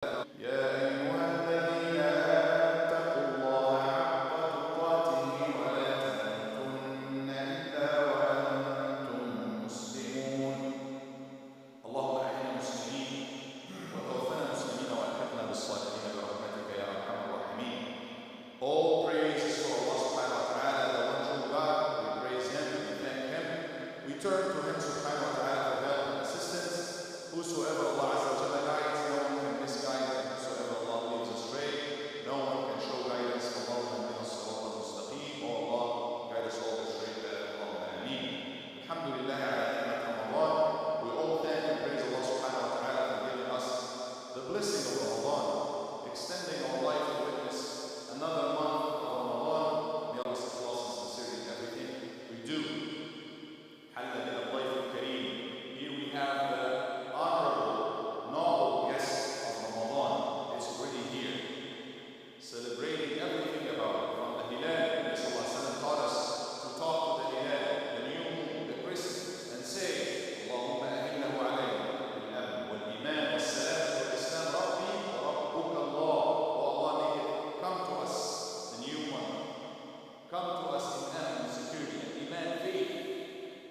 يا أيها الذين آمنوا اتقوا الله حق تقاته ولا تموتن إلا وأنتم مسلمون. اللهم أحينا مسلمين وتوفنا مسلمين وألحقنا بالصالحين برحمتك يا أرحم الراحمين. All praise is for Allah subhanahu wa ta'ala, the one true God. We praise Him, we thank Him, we turn to Him subhanahu wa ta'ala for help and assistance. Whosoever Allah Azza wa Jalla guides, no one can misguide, and whosoever Allah leads astray, no one can show guidance. Allahumma ihdina as-sirata al-mustaqim. Oh Allah, guide us all the straight path. Allahumma ameen. Alhamdulillah ala ni'mat Ramadan. We all thank and praise Allah subhanahu wa ta'ala for giving us the blessing of Ramadan, extending our life to witness another month of Ramadan. May Allah support us and sincerity in everything we do. Halla bin al-Dayf al-Kareem. Here we have the honorable, noble guest of Ramadan. It's already here, celebrating everything about it. From the Hilal, Nabi Sallallahu Alaihi Wasallam taught us to talk to the Hilal, the new moon, the crescent, and say, Allahumma ahillahu alayna bil-amn wal-iman wal-salam wal-islam rabbi wa rabbuka Allah. Oh Allah, make it come to us, the new one. Come to us in amn, security, and iman, faith,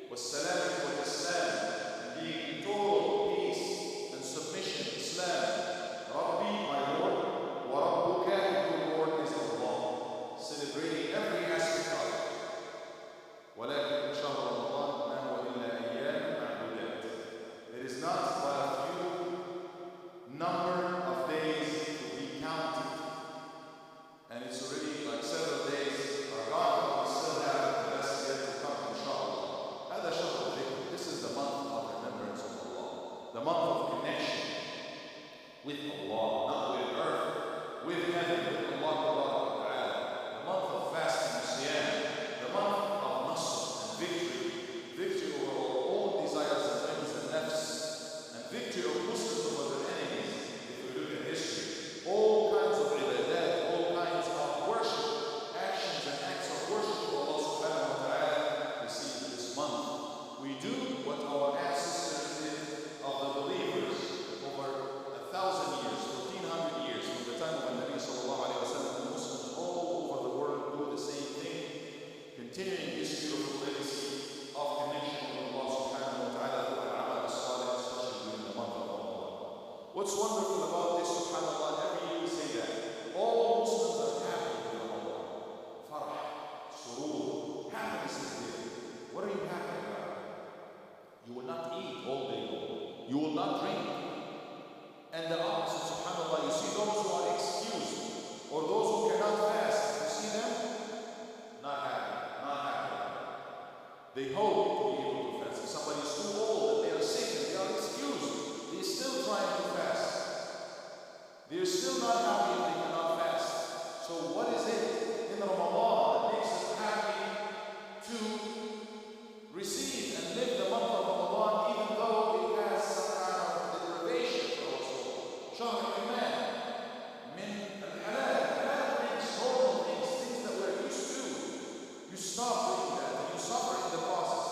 was-salam wal-islam, and being in total peace and submission, Islam. Rabbi, my Lord, wa rabbuka, your Lord is Allah. Celebrating every aspect of it. ولكن شهر رمضان ما هو إلا أيام معدودات. It is not but a few number of days to be counted, and it's already like several days are gone, but we still have the rest yet to come, inshallah. هذا شهر الذكر. This is the month of remembrance of Allah, the month of connection with Allah, not with earth, with heaven, with Allah Ta'ala, the month of fasting and siyam, the month of nasr and victory, victory over our own desires and whims and nafs, and victory of Muslims over their enemies. If we look at history, all kinds of ibadat, all kinds of worship, actions and acts of worship to Allah subhanahu wa ta'ala, we see in this month. We do what our ancestors did of the believers over 1,000 years, 1,400 years, from the time of the Nabi sallallahu alayhi wa sallam. The Muslims all over the world do the same thing, continuing this beautiful legacy of connection with Allah subhanahu wa ta'ala through al-amal as-salih, especially during the month of Ramadan. What's wonderful about this, subhanAllah, every year we say that all Muslims are happy with Ramadan. Farah, surur, happiness is there. What are you happy about? You will not eat all day long. You will not drink. And the opposite, subhanAllah, you see those who are excused, or those who cannot fast, you see them? Not happy, not happy. They hope to be able to fast. If somebody is too old and they are sick and they are excused, they are still trying to fast. They are still not happy if they cannot fast. So what is it in Ramadan that makes us happy to receive and live the month of Ramadan, even though it has some kind of deprivation for us all? شهر الإيمان من الحلال, halal things, normal things, things that we're used to. You stop doing that and you suffer in the process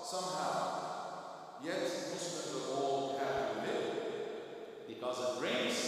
somehow. Yet Muslims are all happy with it because it brings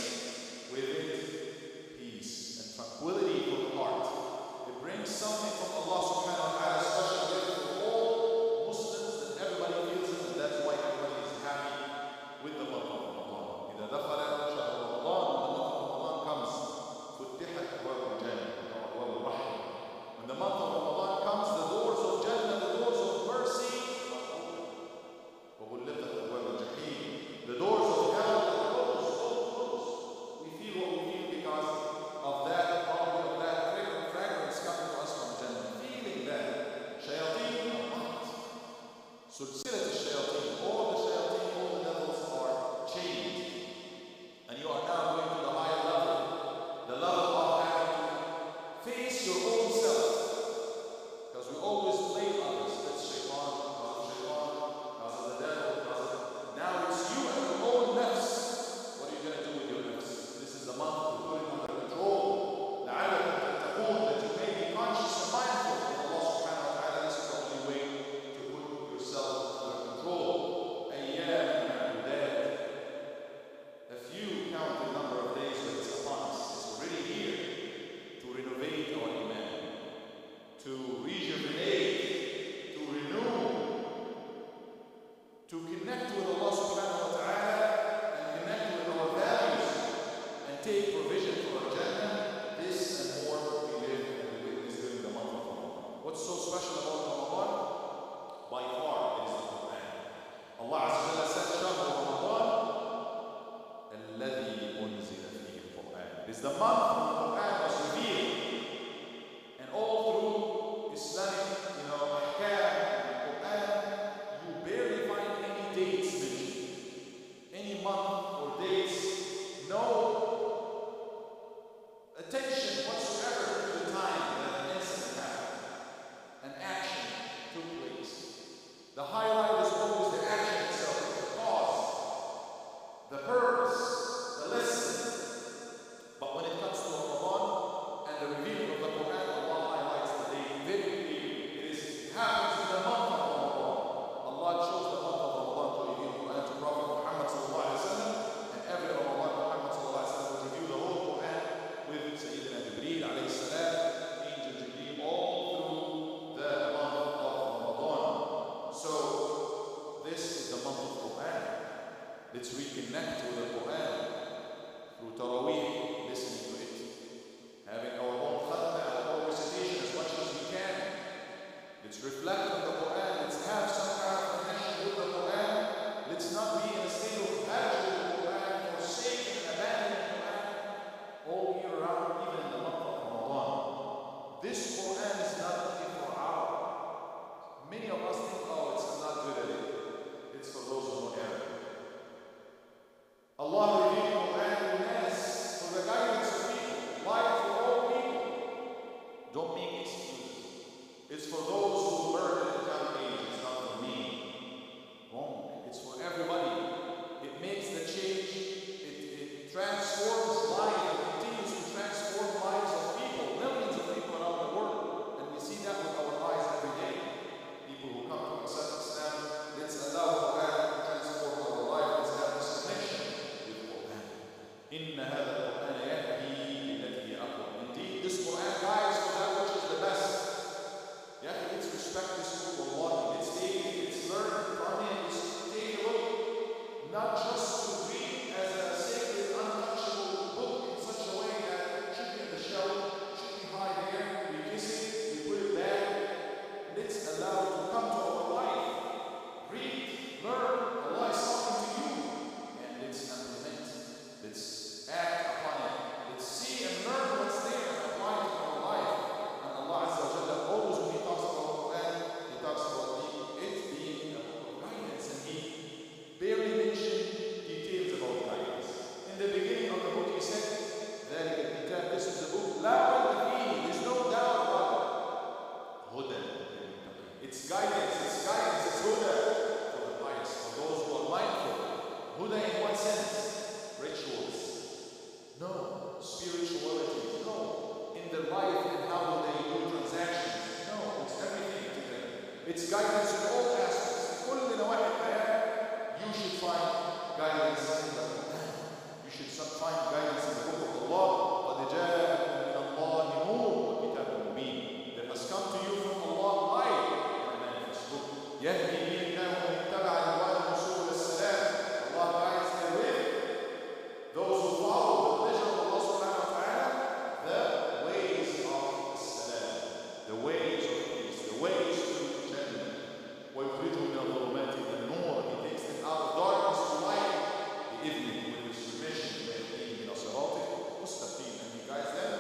take provision for our Jannah. This and more we live and we witness during the month of Ramadan. What's so special about Ramadan? By far it is the Quran. Allah Azza wa Jalla said, شهر رمضان الذي أنزل فيه القرآن. It is the month when the Quran was revealed. And all through Islamic, ahkam and Quran, you barely find any dates mentioned. Any month or dates, no attention whatsoever to the time that an incident happened, an action took place. The highlight is always the action itself, the cause, the purpose, the lesson. But when it comes to Ramadan and the revealing of the Quran, Allah highlights the day very clearly. It happens in the month of Ramadan. Allah chose the month of Ramadan to reveal the Quran to Prophet Muhammad sallallahu alaihi wasallam, and every Ramadan Muhammad sallallahu alaihi wasallam would review the whole Quran with Sayyidina Jibreel alayhi salam, Angel Jibreel, all through the month of Ramadan. So this is the month of Quran. Let's reconnect with the Quran through Taraweeh, listening to it, having our own khatna, our own recitation as much as we can. Let's reflect on the Quran. Let's have some kind of connection with the Quran. Let's not be in a state of hajj with the Quran, forsaking and abandoning the Quran all year round, even in the month of Ramadan. This Quran is not only for our. Many of us think, oh, it's not good at it. It's for those who know Arabic. Allah revealed Quran to us for the guidance of people, life for all people. Don't make excuses. It's for those who learn at the young age. It's not for me. Wrong. It's for everybody. It makes the change. It transforms life. It continues to transform lives of people, millions of people around the world. And we see that with our lives every day. People who come to accept Islam, let's allow Quran to transform our life. Let's have this connection with Quran. إن هذا القرآن يهدي للتي هي أقوم. Indeed, this Quran guides for that which is the best. Let's respect this book, Allah. Let's take it, let's learn from it, let's take a look. Not just to read as a sacred, untouchable book in such a way that it should be on the shelf, should be high there, we kiss it, we put it back. Let's allow it to come to our life. Read, learn, Allah is talking to you. And let's implement, let's act upon it. Let's see and learn what's there and apply it to our life. And Allah Azza wa Jalla always, when He talks about Quran, He talks about it being a book of guidance, and He barely mentioned details about guidance. In the beginning of the book, He said, ذَلِكَ الْكِتَابُ, this is the book, لَا رَيْبَ فِيهِ, there's no doubt about it. هُدًى لِلْمُتَّقِينَ. It's guidance, it's huda for the pious, for those who are mindful. Huda in what sense? Rituals. No. Spirituality. No. In their life and how they do transactions. No. It's everything to them. It's guidance in all aspects. In كل نواحي الحياة, you should find guidance in the Quran. You should find guidance in the book of Allah. قَدْ جَاءَكُم مِّنَ اللَّهِ نُورٌ وَكِتَابٌ مُّبِينٌ. There has come to you from Allah light and a manifest book. يَهْدِي بِهِ اللَّهُ مَنِ اتَّبَعَ رِضْوَانَهُ سُبُلَ السَّلَامِ. Allah guides therewith those who follow the pleasure of Allah subhanahu wa ta'ala, the ways of salam, the ways of peace, the ways to Jannah. وَيُخْرِجُهُم مِّنَ الظُّلُمَاتِ إِلَى النُّورِ. He takes them out of darkness to light, بِإِذْنِهِ, with His permission, وَيَهْدِيهِمْ إِلَى صِرَاطٍ مُسْتَقِيمٍ, and He guides them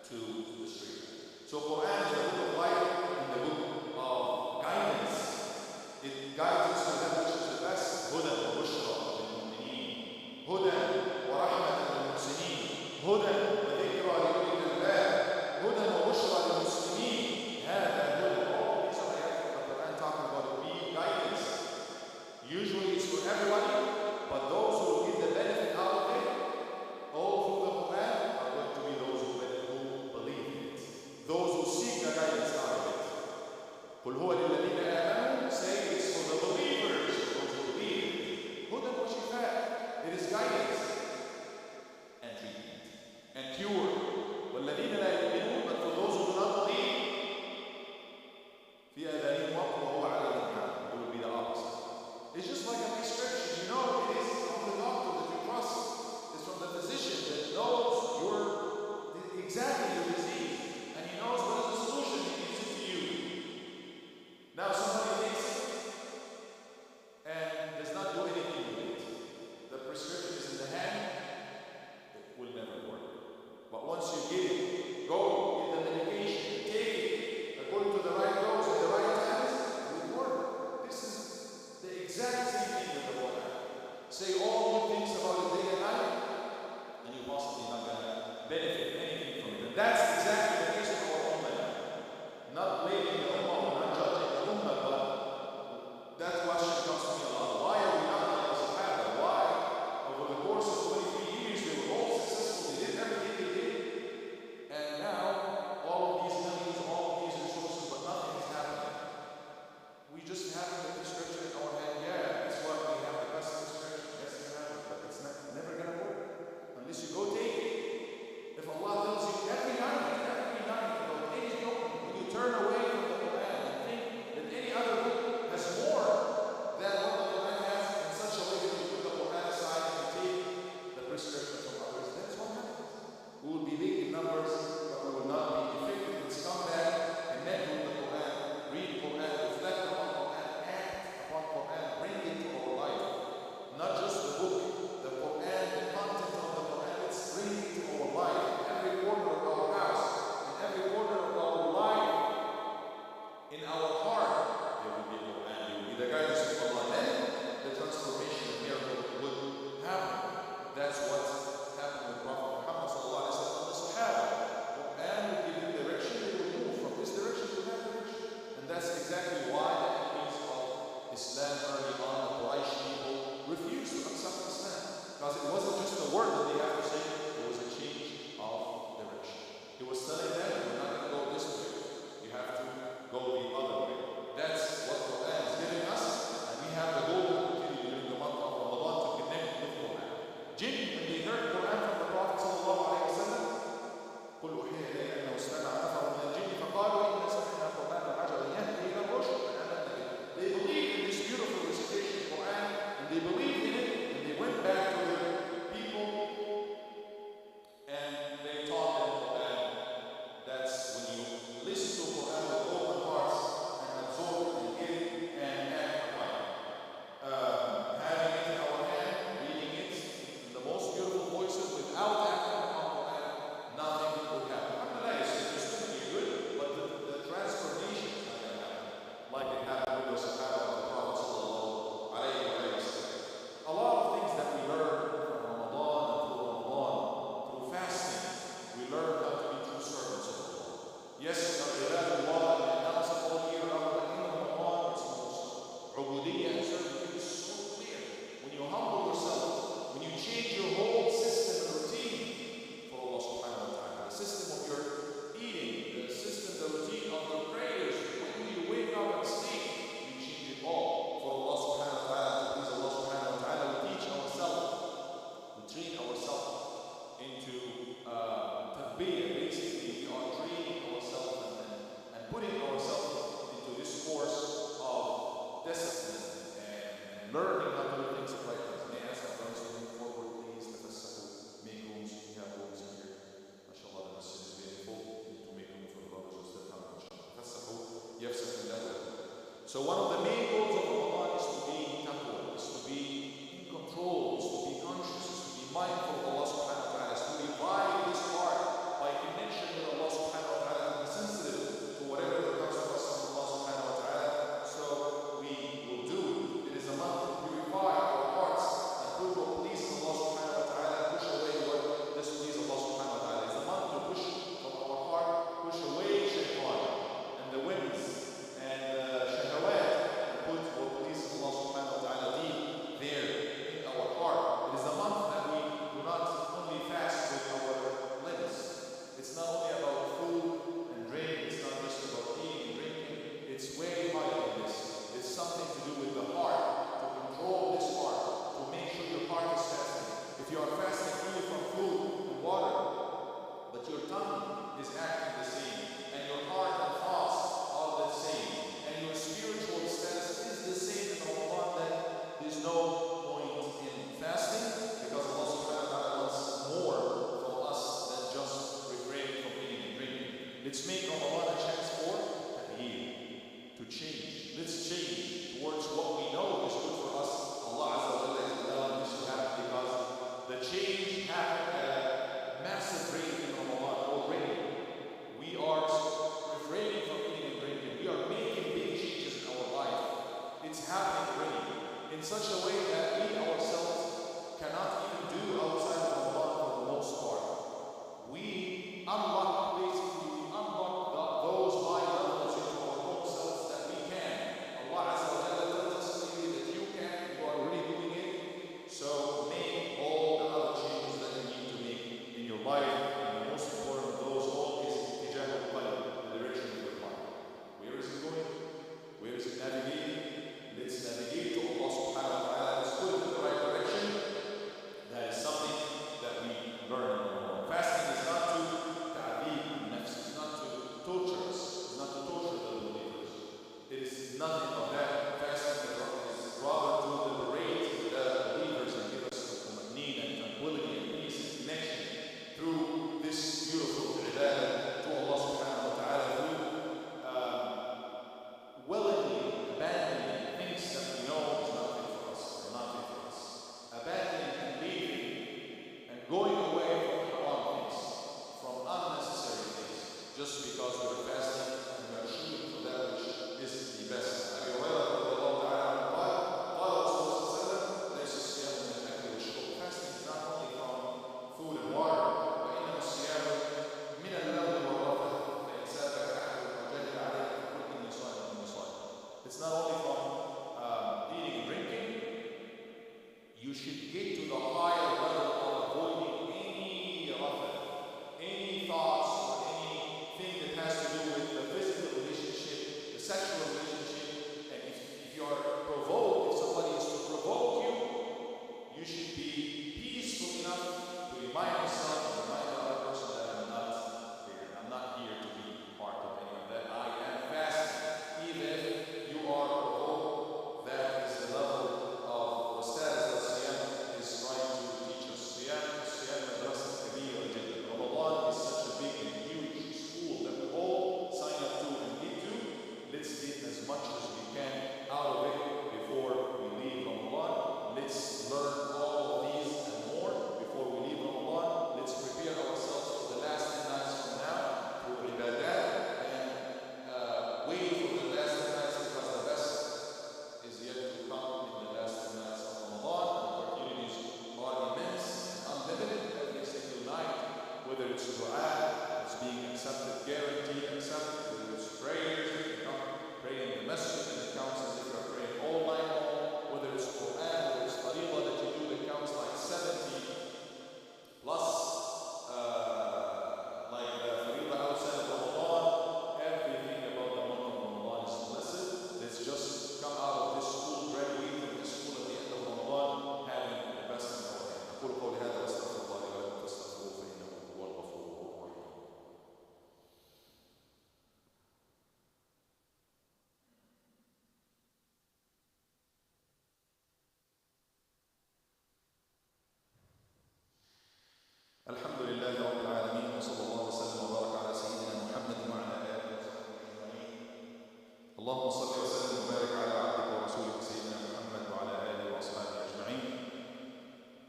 to the straight. So Quran is the book of light and the book of guidance. It guides us to that which is the best. هُدًى وَبُشْرَى لِلْمُؤْمِنِينَ, هُدًى وَرَحْمَةً لِلْمُحْسِنِينَ, هُدًى وَذِكْرَى لِأُولِي الْأَلْبَابِ, هُدًى وَبُشْرَى لِلْمُسْلِمِينَ. هذا هدى. All these are ayat of the Quran talking about it being guidance. Usually it's for everybody, but those who will get the benefit out of it, all through the Quran, are going to be those who believe in it. Those who seek the guidance out of it. قُلْ هُوَ لِلَّذِينَ آمَنُوا, say it's for the believers, those who believe. هُدًى وَشِفَاء. It is guidance and treatment. And benefit anything from it. And that's exactly the case of our ummah now. Not blaming the ummah or not judging the ummah, but that question comes to me a lot. Why are we not like the Sahaba? Why, over the course of 23 years, they were all successful, they did everything they did, and now all of these millions, all of these resources, but nothing is happening. We just have the prescription in our hand. Yeah, that's what we have the best prescription. Yes, we have it, but it's never going to work unless you go take it. If Allah tells you every night, about any book, when you turn away from the Quran and think that any other book has more than what the Quran has, in such a way that you put the Quran aside and take the prescription from others, that's what happens. We will be big in numbers, but we will not be effective in scumbag and met with the Quran, read Quran, reflect upon Quran, act upon Quran, bring it to our life. Not just the book, the Quran, the content of the Quran, let's bring it to our life. In every corner of our house, in every corner of our life, in our heart, there will be Quran. There will be the guidance of Allah. Then the transformation of miracle would happen. That's what happened with Prophet Muhammad sallallahu alaihi wasallam and the Sahaba. Quran will give you direction, they will move from this direction to that direction. And that's exactly why the enemies of Islam early on, the Quraysh people, refused to accept Islam. Because it wasn't just a word that they have to say, it was a change of direction. It was telling them, you're not going to go this way, you have to go the other way. That's what Quran is giving us, and we have the golden opportunity during the month of Ramadan to connect with Quran. Jinn, when they heard Quran from the Prophet sallallahu alaihi wasallam, قل أوحي إلي أنه استمع نفر من الجن فقالوا إنا سمعنا قرآنا عجبا يهدي إلى الرشد فآمنا به. They believed in this beautiful recitation of Quran, and they believed in it, and they went back to their people and they taught them Quran. That's when you listen to Quran with open hearts and absorb it and get it and act upon it. Having it in our hand, reading it in the most beautiful voices without acting upon Quran, nothing would happen. Alhamdulillah, it's still going to be good, but the transformation is not going to happen like it happened with the Sahaba of the Prophet sallallahu alaihi wasallam. A lot of things that we learn from Ramadan through fasting, we learn how to be true servants of Allah. Yes, Allah, and announce it all year round, but in Ramadan, it's most ubudiyyah and servitude is so clear. When you humble yourself, when you change your whole system and routine for Allah subhanahu wa ta'ala, the system of your eating, the system, the routine of your prayers, when you wake up and sleep, you change it all for Allah subhanahu wa ta'ala, to please Allah subhanahu wa ta'ala. We teach ourselves, we train ourselves into tarbiyah. Basically, we are training ourselves and putting ourselves into this course of discipline and learning how to do things the right way. May I ask our brothers to move forward, please? Make rooms. We have rooms in here. MashaAllah, the masjid is very full. We need to make room for the brothers who still come. So one of the main goals of Ramadan is to be taqwa, is to be in control, is to be conscious, is to be mindful of Allah subhanahu wa ta'ala, is to revive this heart by connection with Allah subhanahu wa ta'ala, and be sensitive to whatever that comes to us from Allah subhanahu wa ta'ala. So we will do. It is a month to purify our hearts and put what please Allah subhanahu wa ta'ala, push away what displease Allah subhanahu wa ta'ala. It's a month to push from our heart, push away shaitan and the winds and shahawat, and put what please Allah subhanahu wa ta'ala deep there in our heart. It is a month that we do not only fast with our limbs. It's not only about food and drink, it's not just about eating and drinking, it's way higher than this. It's something to do with the heart, to control this heart, to make sure your heart is fasting. If you are fasting only from food and water, but your tongue is acting the same, and your heart and thoughts are the same, and your spiritual status is the same in Ramadan, then there's no point in fasting, because Allah subhanahu wa ta'ala wants more from us than just refraining from eating and drinking. Let's make Ramadan a chance for tagheer, to change. Let's change towards what we know is good for us. Allah Azza wa Jalla is allowing this to happen because the change happened at a massive rate in Ramadan already. We are refraining from eating and drinking. We are making big changes in our life. It's happening already in such a way that we ourselves cannot even do outside of Ramadan for the most part. We life, and the most important of those all is اتجاه القلب, the direction of your heart. Where is it going? Where is it navigating? Let's navigate to Allah subhanahu wa ta'ala. Let's put it in the right direction. That is something that we learn in Ramadan. Fasting is not to ta'adib nafs, it's not to torture us, it's not to torture the believers. It is nothing of that. Fasting is rather to liberate the believers and give us need and tranquility and peace and connection through this beautiful ibadah to Allah subhanahu wa ta'ala, through willingly abandoning things that we know is not fit for us, or not fit for us. Abandoning and leaving and going away from haram things, from unnecessary things, just because we're fasting and we are shooting for that which is the best. Fasting is not only from food and water, وإنما الصيام من اللغو والرفث فإن سابك أحد وجد عليك فقل إني صائم إني صائم. It's not only from eating and drinking. You should get to the higher level of avoiding any rafath, any thoughts or anything that has to do with the physical relationship, the sexual relationship. And if you are provoked, if somebody is to provoke you, you should be peaceful enough to remind yourself and remind the other person that I'm not there. I'm not here to be part of any of that. I am fasting. Even if you are provoked, that is the level of the status that Siyam is trying to teach us. Siyam madrasa kabira jiddan. Ramadan is such a big and huge school that we all sign up to and get to. Let's get as much as we can out of it before we leave Ramadan. Let's learn all of these and more before we leave Ramadan. Let's prepare ourselves for the last 10 nights from now through ibadah and wait for the last 10 nights, because the best is yet to come in the last 10 nights of Ramadan. The opportunities are immense and unlimited every single night, whether it's dua, it's being accepted, guaranteed accepted, whether it's prayers, you come pray in the masjid and it counts as if you're praying all night long, whether it's Quran, whether it's tariqah that you do that counts like 70 plus like the fariqah outside of Ramadan. Everything about the month of Ramadan is blessed. Let's just come out of this school, graduate from this school at the end of Ramadan, having the best in our hand. أقول قولي هذا وأستغفر الله لي ولكم فاستغفروه فإنه هو الغفور الرحيم. الحمد لله رب العالمين وصلى الله وسلم وبارك على سيدنا محمد وعلى آله وصحبه أجمعين. اللهم صل وسلم وبارك على عبدك ورسولك سيدنا محمد وعلى آله وأصحابه أجمعين.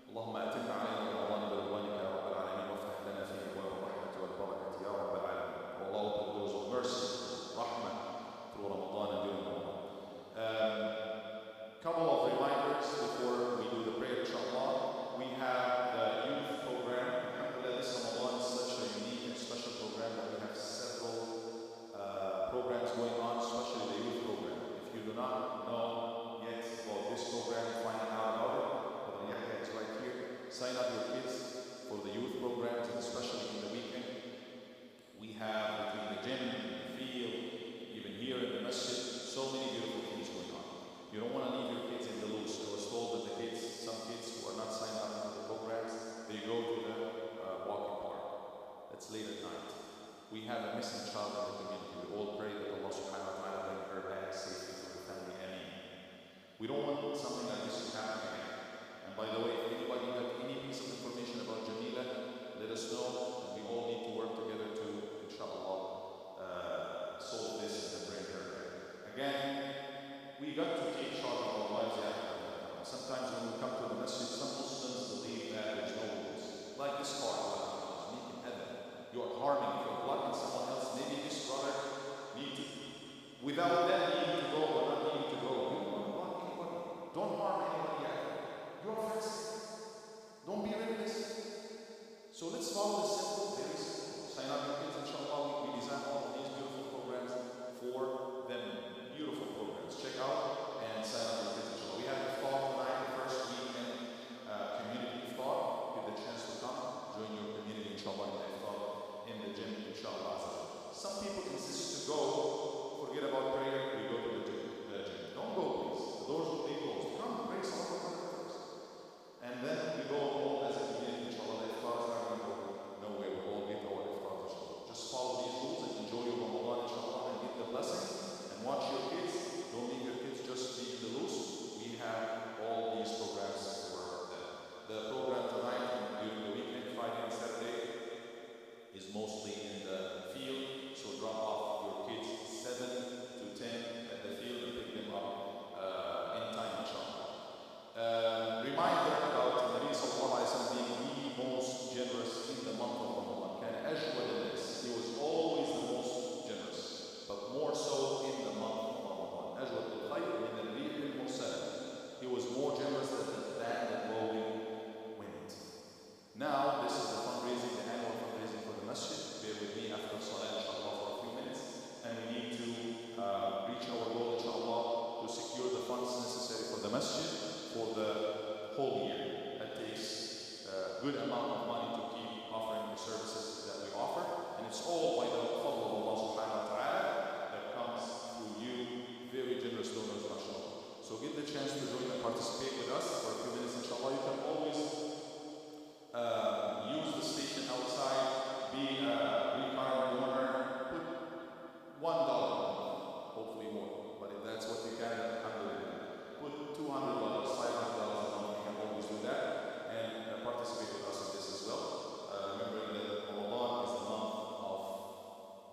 اللهم أتم علينا رمضان برضوانك يا رب العالمين وافتح لنا فيه أبواب الرحمة والبركة يا رب العالمين. والله open doors of mercy, rahmah through Ramadan and during Ramadan. Couple of reminders before we do the prayer, inshallah. We have the youth program. Alhamdulillah, this Ramadan is such a unique and special program that we have several programs going on, especially the youth program. If you do not know yet about this program, find out about it. Brother Yahya is right here. Sign up your kids for the youth programs, and especially in the weekend. We have between the gym, the field, even here in the masjid, so many beautiful things going on. You don't want to leave your kids in the loose. I was told that some kids who are not signed up into the programs, they go to the walking park. That's late at night. We have a missing child in the community. We all pray that Allah subhanahu wa ta'ala bring her back safely to her family. Ameen. We don't want something like this to happen again. And by the way, if anybody has any piece of information about Jamila, let us know. And we all need to work together to, inshallah, solve this and bring her back. Again, we got to take charge of our lives after that. Sometimes when we come to the masjid, some Muslims believe that there's no rules. Like this car, making heaven. You are harming, if you're blocking someone else, maybe this brother need to, without them needing to go or not needing to go, you don't want to block anybody. Don't harm anybody after. You're fasting. Don't be reckless. So let's follow this simple, very simple. Sign up your kids, inshallah. We design all of these beautiful programs for them. Beautiful programs. Check out and sign up your kids, inshallah. We have the fall tonight, the first weekend community fall. Get the chance to come, join your community, inshallah. inshallah, in the iftar, in the gym, inshallah. Some people insist to go, forget about prayer, we go to the gym. Don't go, please. The doors will be closed. Come, pray Salah first. And then we go all as a community, inshallah. The iftars are going to go nowhere. We'll all get our iftars, inshallah. Just follow these rules and enjoy your Ramadan, inshallah, and get the blessing. And watch your kids. Don't leave your kids just be in the loose. We have all these programs for them. The program tonight and during the weekend, Friday and Saturday, is mostly in the field. So drop off your kids 7 to 10 at the field and pick them up in time, inshallah. Reminder about Nabi sallallahu alayhi wa sallam being the most generous in the month of Ramadan. Kana ajwad al-nas. He was always the most generous, but more so in the month of Ramadan. Ajwad al-khayr min al-rih al-mursala. He was more generous than the blowing wind. Now, this is the fundraising, the annual fundraising for the masjid. Bear with me after Salah, inshallah, for a few minutes. And we need to reach our goal, inshallah, to secure the funds necessary for the masjid for the whole year. That takes a good amount of money to keep offering the services that we offer. And it's all by the fadl of Allah subhanahu wa ta'ala that comes through you, very generous donors, mashallah. So get the chance to join and participate with us for a few minutes, inshallah. You can always use the station outside, be a recurring donor, put $1, hopefully more. But if that's what you can, alhamdulillah. Put $200, $500 a month, you can always do that, and participate with us in this as well. Remembering that Ramadan is the month of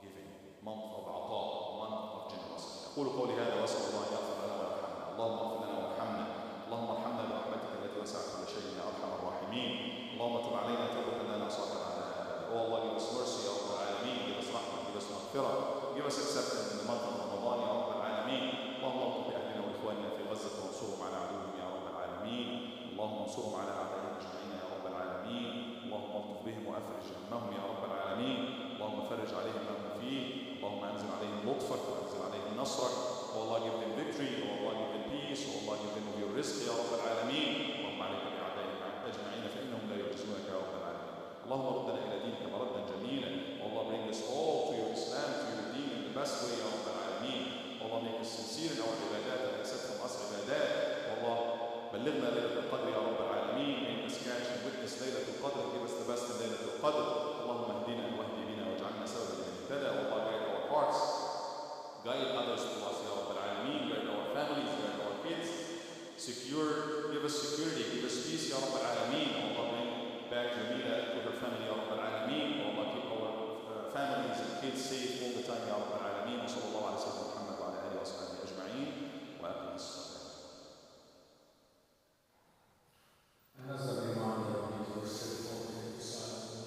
giving, month of ata, month of generosity. أقول قولي هذا وأسأل الله أن يغفر لنا ويرحمنا. اللهم اغفر لنا وارحمنا. اللهم ارحمنا برحمتك التي وسعت كل شيء يا أرحم الراحمين. اللهم تب علينا توبة لا نحصى على أبدا. Oh Allah, give us mercy, Ya Rabb al-Alameen. Give us rahmah, give us maghfirah. Give us acceptance in the month of Ramadan, Ya Rabb al-Alameen. اللهم اغفر لأهلنا وإخواننا في غزة وانصرهم على عدوهم يا رب العالمين. اللهم انصرهم على أعدائهم أجمعين يا رب العالمين. اللهم الطف بهم وأفرج همهم يا رب العالمين. اللهم فرج عليهم ما هم فيه. اللهم أنزل عليهم لطفك وأنزل عليهم نصرك. Oh Allah, give them victory. Oh Allah, give them peace. Oh Allah, give them of your rizq يا رب العالمين. اللهم عليك بأعدائهم أجمعين فإنهم لا يعجزونك يا رب العالمين. اللهم ردنا إلى دينك مردا جميلا. Allah, bring us all to your Islam, to your deen in the best way يا رب العالمين. Allah, make us sincere in our ibadat and accept from us ibadat. Allah, بلغنا ليلة القدر يا رب العالمين. Make us catch and witness ليلة القدر. Give us the best in ليلة القدر. اللهم اهدنا واهد بنا واجعلنا سببا لمن اهتدى. Allah, guide our hearts. Guide others to us يا رب العالمين. Guide our families, guide our kids. Give us security, give us peace يا رب العالمين. Allah, bring back Jamila to her family يا رب العالمين. Allah, keep our families and kids safe all the time يا رب العالمين. وصلى الله على سيدنا محمد وعلى آله وصحبه أجمعين. وأقم الصلاة. And as a reminder, we need to restrict all the silence.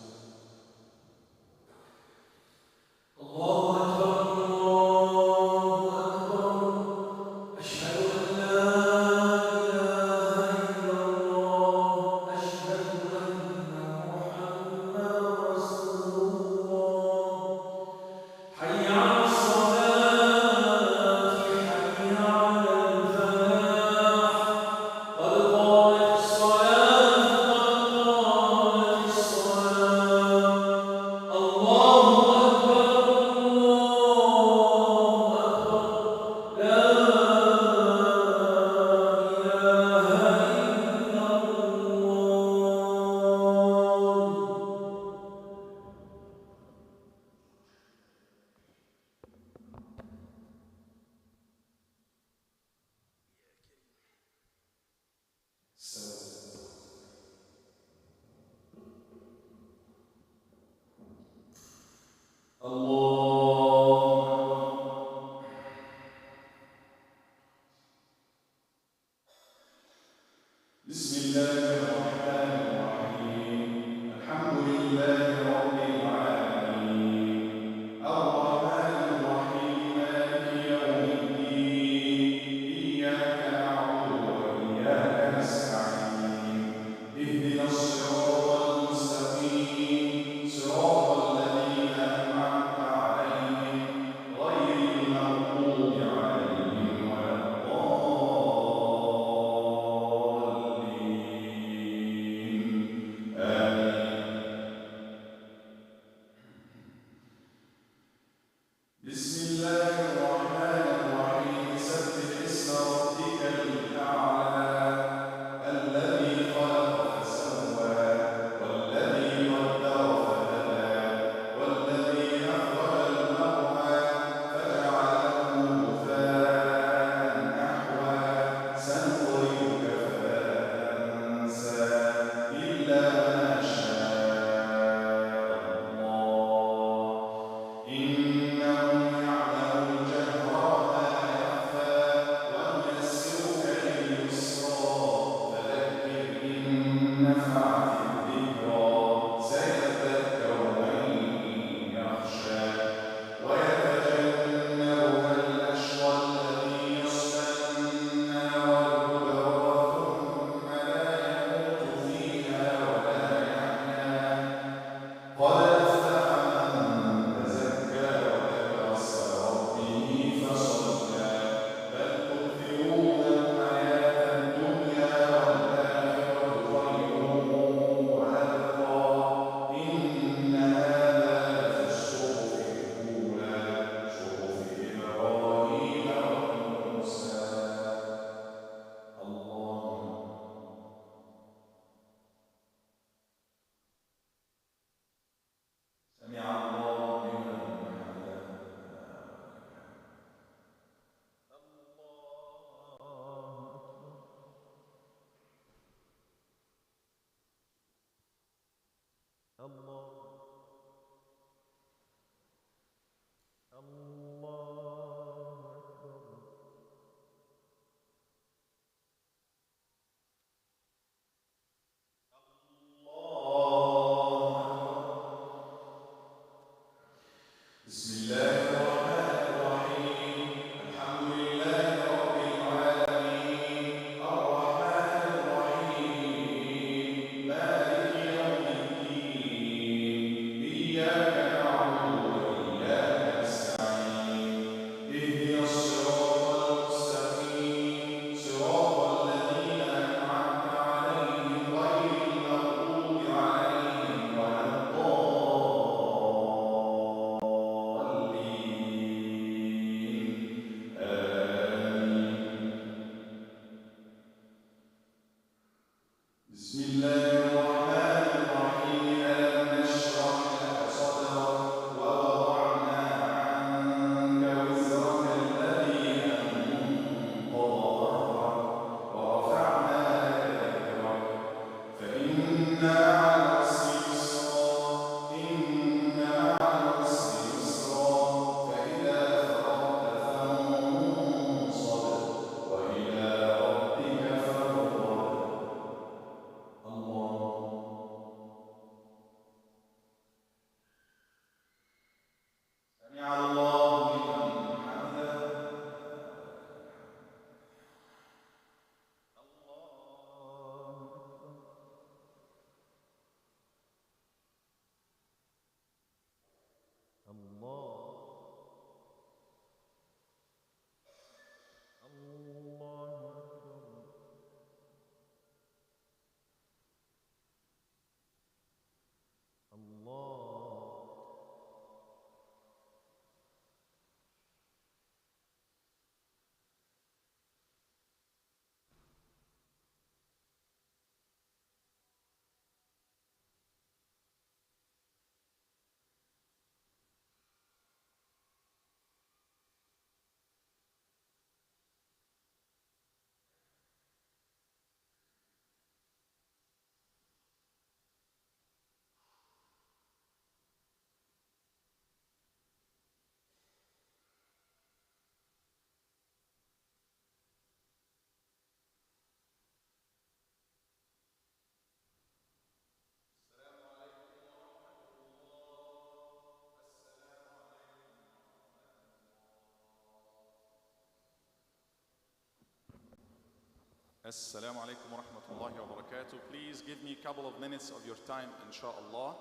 Assalamu alaikum wa rahmatullahi wa barakatuh. Please give me a couple of minutes of your time, inshallah,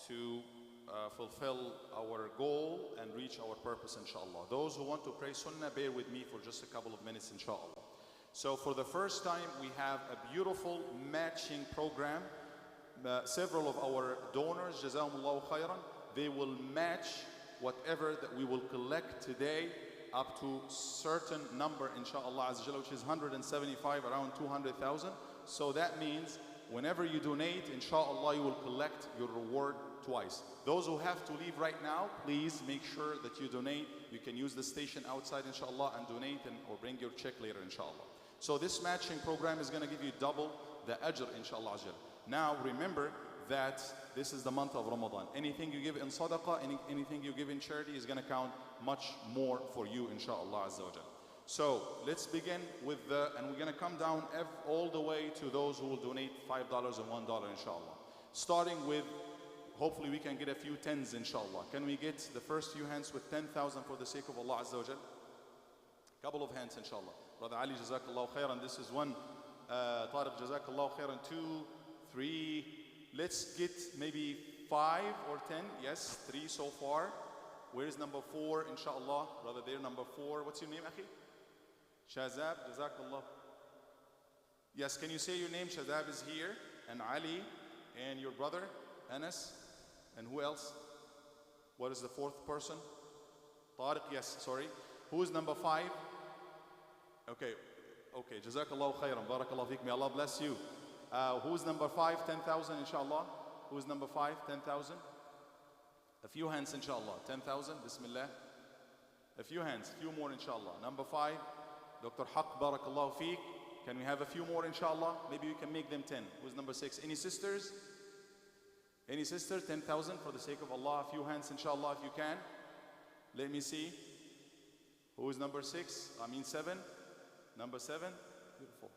to fulfill our goal and reach our purpose, inshallah. Those who want to pray sunnah, bear with me for just a couple of minutes, inshallah. So for the first time, we have a beautiful matching program. Several of our donors, Jazakumullahu khairan, they will match whatever that we will collect today up to certain number, inshallah, which is 175, around 200,000. So that means whenever you donate, inshallah, you will collect your reward twice. Those who have to leave right now, please make sure that you donate. You can use the station outside, inshallah, and donate or bring your check later, inshallah. So this matching program is going to give you double the ajr, inshallah. Now remember that this is the month of Ramadan. Anything you give in sadaqah, anything you give in charity is going to count much more for you, inshallah azza wa jal. So let's begin with and we're going to come down all the way to those who will donate $5 and $1, inshallah. Starting with, hopefully we can get a few tens, inshallah. Can we get the first few hands with 10,000 for the sake of Allah azza wa jal? Couple of hands, inshallah. Brother Ali, jazakallahu khairan. This is one. Tariq, jazakallahu khairan. 2, 3. Let's get maybe 5 or 10. Yes, 3 so far. Where is number 4, inshallah? Brother there, number 4. What's your name, Akhi? Shazab, jazakallah. Yes, can you say your name? Shazab is here. And Ali, and your brother, Anas. And who else? What is the 4th person? Tariq, yes, sorry. Who is number 5? Okay, jazakallahu khairan. Barakallahu feek. May Allah bless you. Who's number 5? 10,000, inshallah. Who's number 5? 10,000. A few hands, inshallah. 10,000. Bismillah. A few hands. Few more, inshallah. Number 5. Dr. Haq, barakallahu feek. Can we have a few more, inshallah? Maybe we can make them 10. Who's number 6? Any sisters? Any sister, 10,000 for the sake of Allah. A few hands, inshallah, if you can. Let me see. Who is number 6? I mean 7. Number 7. Beautiful.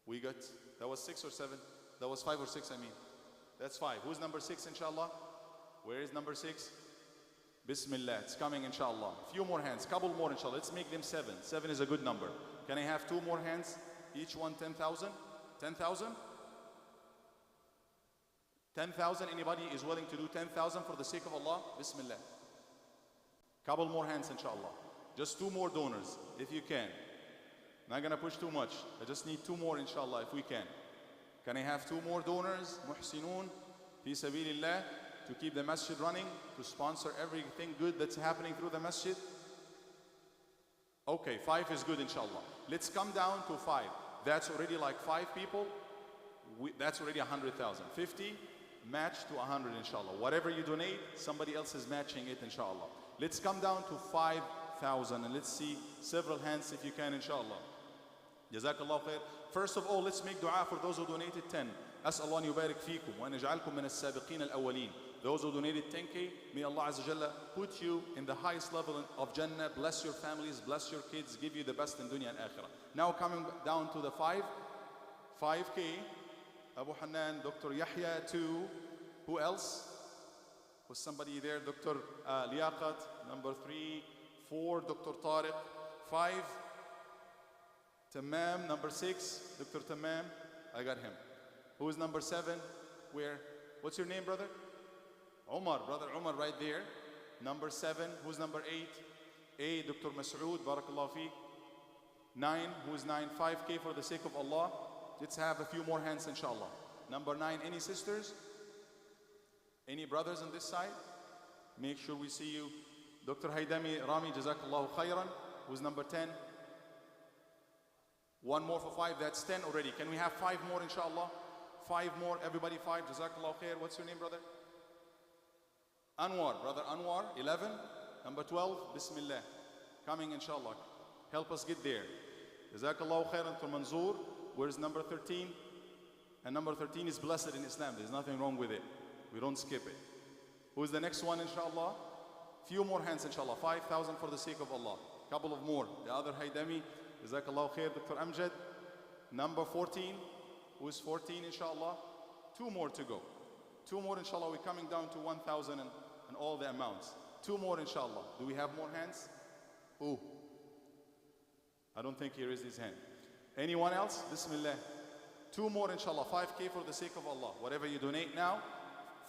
We got, that was 6 or 7? That was 5 or 6, I mean. That's 5. Who's number 6, inshallah? Where is number 6? Bismillah. It's coming, inshallah. Few more hands. Couple more, inshallah. Let's make them 7. 7 is a good number. Can I have 2 more hands? Each one 10,000? 10,000? 10,000. Anybody is willing to do 10,000 for the sake of Allah? Bismillah. Couple more hands, inshallah. Just 2 more donors, if you can. Not gonna push too much. I just need 2 more, inshallah, if we can. Can I have 2 more donors? Muhsinun, fi sabilillah, to keep the masjid running, to sponsor everything good that's happening through the masjid? Okay, 5 is good, inshallah. Let's come down to 5. That's already like 5 people. That's already 100,000. 50, match to 100, inshallah. Whatever you donate, somebody else is matching it, inshallah. Let's come down to 5,000 and let's see several hands if you can, inshallah. Jazakallah khair. First of all, let's make dua for those who donated 10. أسأل الله أن يبارك فيكم وأن يجعلكم من السابقين الأولين. Those who donated 10K, may Allah Azza Jalla put you in the highest level of Jannah, bless your families, bless your kids, give you the best in dunya and akhirah. Now coming down to the 5K, Abu Hanan, Dr. Yahya, 2. Who else? Was somebody there? Dr. Liaqat, number 3. 4, Dr. Tariq. 5, Tamam, number 6, Dr. Tamam. I got him. Who is number 7? Where? What's your name, brother? Umar, brother Umar, right there. Number 7. Who's number 8? 8, Dr. Mas'ud, Barakallah fi. 9, who's 9? 5K for the sake of Allah. Let's have a few more hands, inshallah. Number 9, any sisters? Any brothers on this side? Make sure we see you. Dr. Haidami Rami, Jazakallahu khairan. Who's number 10? 1 more for 5, that's 10 already. Can we have 5 more, inshallah? 5 more, everybody 5, Jazakallahu khair. What's your name, brother? Anwar, brother Anwar, 11. Number 12, Bismillah. Coming, inshallah. Help us get there. Jazakallahu khairan to Manzoor. Where's number 13? And number 13 is blessed in Islam. There's nothing wrong with it. We don't skip it. Who's the next one, inshallah? Few more hands, inshallah. 5,000 for the sake of Allah. Couple of more. The other Haidami, Jazakallahu khair, Dr. Amjad. Number 14. Who is 14, inshallah? 2 more to go. 2 more, inshallah. We're coming down to 1,000 and all the amounts. 2 more, inshallah. Do we have more hands? Ooh. I don't think he raised his hand. Anyone else? Bismillah. 2 more, inshallah. 5K for the sake of Allah. Whatever you donate now,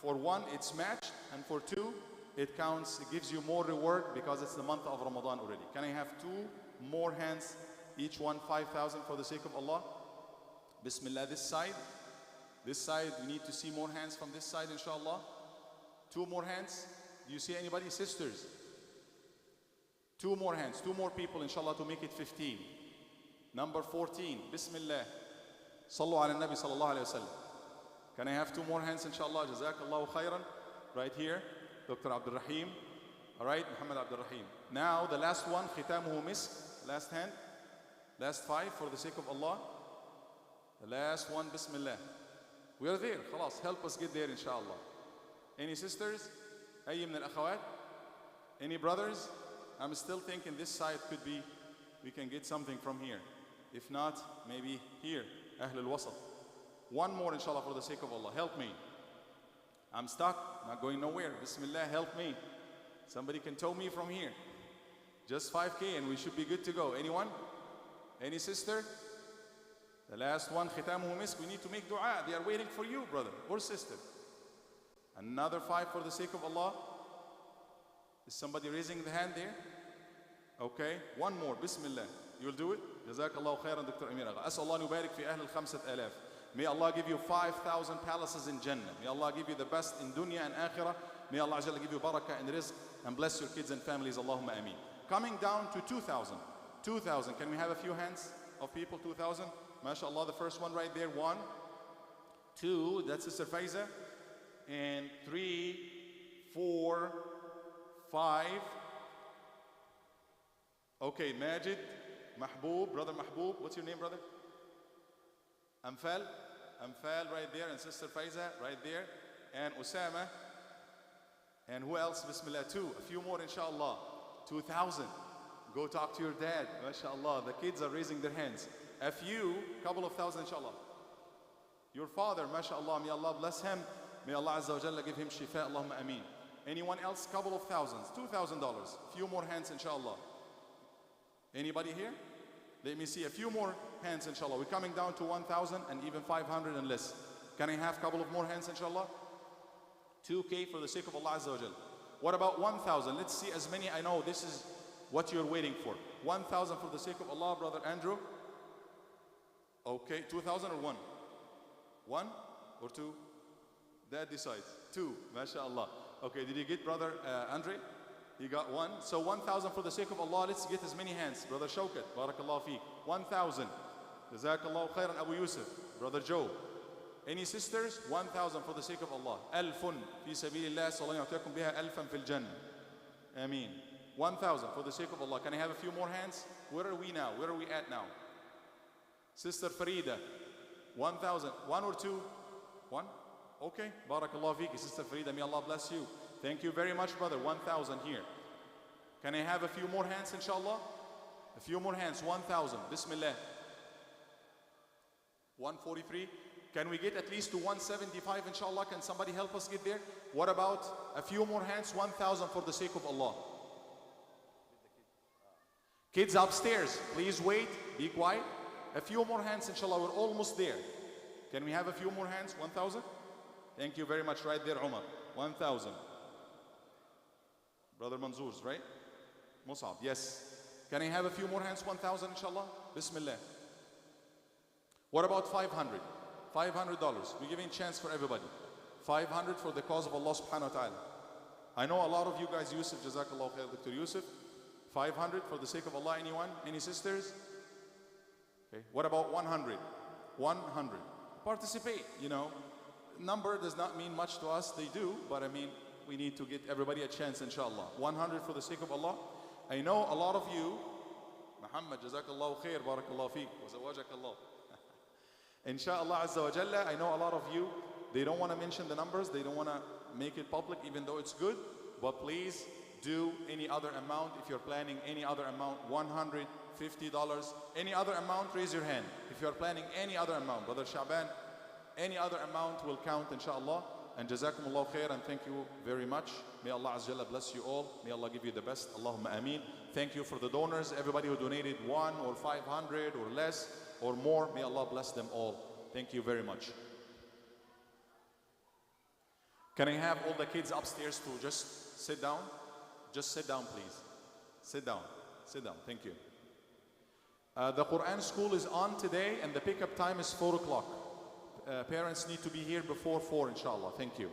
for 1, it's matched. And for 2, it counts, it gives you more reward because it's the month of Ramadan already. Can I have 2 more hands? Each one 5,000 for the sake of Allah. Bismillah, this side. This side, we need to see more hands from this side, inshallah. 2 more hands. Do you see anybody? Sisters. 2 more hands. 2 more people, inshallah, to make it 15. Number 14. Bismillah. Sallu ala nabi sallallahu alayhi wa sallam. Can I have 2 more hands, inshallah? Jazakallahu khairan. Right here. Dr. Abdul Rahim. All right, Muhammad Abdul Rahim. Now, the last one, khitamuhu misk. Last hand. Last 5 for the sake of Allah. The last one, Bismillah. We are there. Khalas, help us get there, inshallah. Any sisters? Ayy min al-akhawat? Any brothers? I'm still thinking this side could be, we can get something from here. If not, maybe here. Ahl al-Wasat. 1 more, inshallah, for the sake of Allah. Help me. I'm stuck, not going nowhere. Bismillah, help me. Somebody can tow me from here. Just 5K and we should be good to go. Anyone? Any sister? The last one, khitamuhu misk. We need to make dua. They are waiting for you, brother or sister. Another 5 for the sake of Allah. Is somebody raising the hand there? Okay, 1 more. Bismillah. You'll do it? Jazakallahu khairan, Dr. Amir Agha. As'al Allah nubarik fi ahl al-5,000. May Allah give you 5,000 palaces in Jannah. May Allah give you the best in dunya and akhirah. May Allah Azza give you barakah and rizq and bless your kids and families. Allahumma ameen. Coming down to 2,000. 2,000. Can we have a few hands of people? 2,000. MashaAllah, the first one right there. 1, 2. That's Sister Faiza. And 3, 4, 5. Okay, Majid, Mahbub, brother Mahbub. What's your name, brother? Amfal. Amfal right there. And Sister Faiza right there. And Osama. And who else? Bismillah. 2. A few more, inshallah. 2,000. Go talk to your dad. MashaAllah. The kids are raising their hands. A few, couple of thousand, inshallah. Your father, MashaAllah. May Allah bless him. May Allah Azza wa Jalla give him shifa. Allahumma ameen. Anyone else? Couple of thousands. $2,000. A few more hands, inshallah. Anybody here? Let me see. A few more hands, inshallah. We're coming down to 1,000 and even 500 and less. Can I have a couple of more hands, inshallah? 2K for the sake of Allah Azza wa Jalla. What about 1,000? Let's see as many. I know this is what you're waiting for. 1,000 for the sake of Allah, Brother Andrew. Okay, 2,000 or 1? 1 or 2? Dad decides. 2, MashaAllah. Okay, did you get Brother Andre? He got 1. So 1,000 for the sake of Allah. Let's get as many hands. Brother Shawkat, Barakallah feek. 1,000. Jazakallah khairan, Abu Yusuf. Brother Joe. Any sisters? 1,000 for the sake of Allah. Alfun fi sabilillah, sallallahu alaykum biha alfan fil jannah. Ameen. 1,000 for the sake of Allah. Can I have a few more hands? Where are we now? Where are we at now? Sister Farida. 1,000. 1 or 2? 1? Okay. Barakallah feek. Sister Farida, may Allah bless you. Thank you very much, brother. 1,000 here. Can I have a few more hands, inshallah? A few more hands. 1,000. Bismillah. 143. Can we get at least to 175, inshallah? Can somebody help us get there? What about a few more hands? 1,000 for the sake of Allah. Kids upstairs, please wait. Be quiet. A few more hands, inshallah. We're almost there. Can we have a few more hands? 1,000? Thank you very much. Right there, Umar. 1,000. Brother Manzoor's, right? Musab, yes. Can I have a few more hands? 1,000, inshallah? Bismillah. What about 500? $500. We're giving chance for everybody. 500 for the cause of Allah subhanahu wa ta'ala. I know a lot of you guys, Yusuf, Jazakallah khair, Dr. Yusuf. 500 for the sake of Allah. Anyone? Any sisters? Okay. What about 100? 100. Participate, you know. Number does not mean much to us. They do, but I mean, we need to get everybody a chance, inshallah. 100 for the sake of Allah. I know a lot of you, Muhammad, Jazakallah khair, Barakallah feek, wa zawajakallah. Inshallah Azza wa Jalla, I know a lot of you, they don't want to mention the numbers, they don't want to make it public even though it's good, but please do any other amount. If you're planning any other amount, $150, any other amount, raise your hand. If you're planning any other amount, Brother Shaban, any other amount will count, inshallah. And Jazakumullah khair, and thank you very much. May Allah Azza wa Jalla bless you all. May Allah give you the best. Allahumma ameen. Thank you for the donors, everybody who donated 1 or 500 or less or more. May Allah bless them all. Thank you very much. Can I have all the kids upstairs to just sit down? Just sit down, please. Sit down. Sit down. Thank you. The Quran school is on today and the pickup time is 4 o'clock. Parents need to be here before 4, inshallah. Thank you.